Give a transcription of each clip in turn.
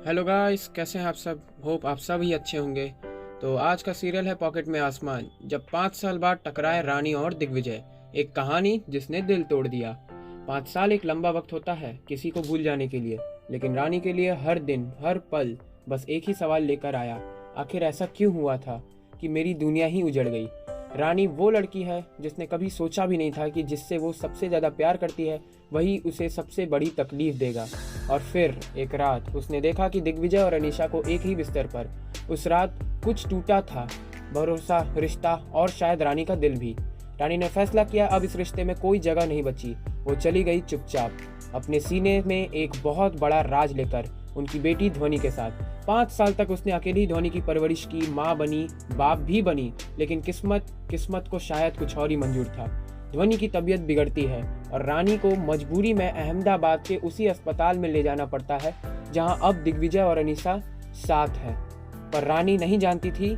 Hello guys, कैसे हैं आप सब। होप आप सब ही अच्छे होंगे। तो आज का सीरियल है पॉकेट में आसमान, जब 5 साल बाद टकराए रानी और दिग्विजय। एक कहानी जिसने दिल तोड़ दिया। 5 साल एक लंबा वक्त होता है किसी को भूल जाने के लिए, लेकिन रानी के लिए हर दिन हर पल बस एक ही सवाल लेकर आया। आखिर ऐसा क्यों हुआ था कि मेरी दुनिया ही उजड़ गई। रानी वो लड़की है जिसने कभी सोचा भी नहीं था कि जिससे वो सबसे ज़्यादा प्यार करती है वही उसे सबसे बड़ी तकलीफ देगा। और फिर एक रात उसने देखा कि दिग्विजय और अनीशा को एक ही बिस्तर पर। उस रात कुछ टूटा था, भरोसा, रिश्ता और शायद रानी का दिल भी। रानी ने फैसला किया अब इस रिश्ते में कोई जगह नहीं बची। वो चली गई चुपचाप, अपने सीने में एक बहुत बड़ा राज लेकर, उनकी बेटी ध्वनि के साथ। 5 साल तक उसने अकेली ध्वनि की परवरिश की, माँ बनी, बाप भी बनी, लेकिन किस्मत को शायद कुछ और ही मंजूर था। ध्वनि की तबीयत बिगड़ती है और रानी को मजबूरी में अहमदाबाद के उसी अस्पताल में ले जाना पड़ता है जहां अब दिग्विजय और अनीशा साथ है। पर रानी नहीं जानती थी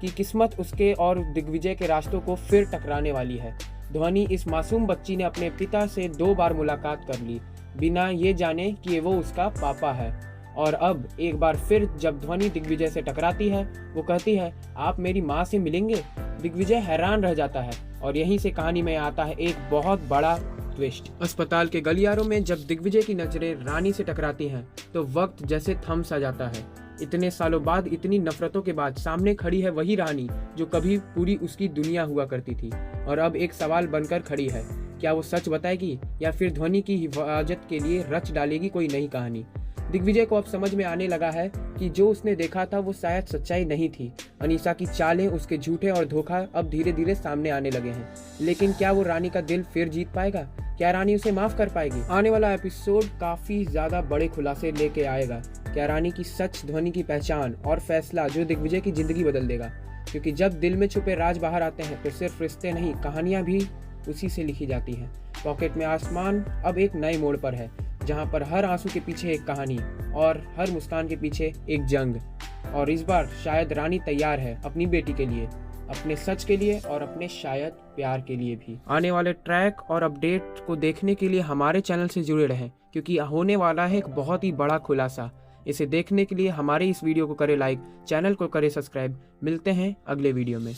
कि किस्मत उसके और दिग्विजय के रास्तों को फिर टकराने वाली है। ध्वनि, इस मासूम बच्ची ने अपने पिता से 2 बार मुलाकात कर ली, बिना ये जाने कि वो उसका पापा है। और अब एक बार फिर जब ध्वनि दिग्विजय से टकराती है, वो कहती है, आप मेरी माँ से मिलेंगे। दिग्विजय हैरान रह जाता है और यहीं से कहानी में आता है एक बहुत बड़ा ट्विस्ट। अस्पताल के गलियारों में जब दिग्विजय की नजरें रानी से टकराती हैं तो वक्त जैसे थम सा जाता है। इतने सालों बाद, इतनी नफरतों के बाद सामने खड़ी है वही रानी जो कभी पूरी उसकी दुनिया हुआ करती थी, और अब एक सवाल बनकर खड़ी है, क्या वो सच बताएगी या फिर ध्वनि की हिफाजत के लिए रच डालेगी कोई नई कहानी। दिग्विजय को अब समझ में आने लगा है कि जो उसने देखा था वो शायद सच्चाई नहीं थी। अनीशा की चालें, उसके झूठे और धोखा अब धीरे धीरे सामने आने लगे हैं। लेकिन क्या वो रानी का दिल फिर जीत पाएगा? क्या रानी उसे माफ कर पाएगी? आने वाला एपिसोड काफी ज्यादा बड़े खुलासे लेके आएगा। क्या रानी की सच, ध्वनि की पहचान और फैसला जो दिग्विजय की जिंदगी बदल देगा। क्योंकि जब दिल में छुपे राज बाहर आते हैं तो सिर्फ रिश्ते नहीं, कहानियां भी उसी से लिखी जाती हैं। पॉकेट में आसमान अब एक नए मोड़ पर है, जहां पर हर आंसू के पीछे एक कहानी और हर मुस्कान के पीछे एक जंग। और इस बार शायद रानी तैयार है अपनी बेटी के लिए, अपने सच के लिए और अपने शायद प्यार के लिए भी। आने वाले ट्रैक और अपडेट को देखने के लिए हमारे चैनल से जुड़े रहें, क्योंकि होने वाला है एक बहुत ही बड़ा खुलासा। इसे देखने के लिए हमारे इस वीडियो को करें लाइक, चैनल को करें सब्सक्राइब। मिलते हैं अगले वीडियो में।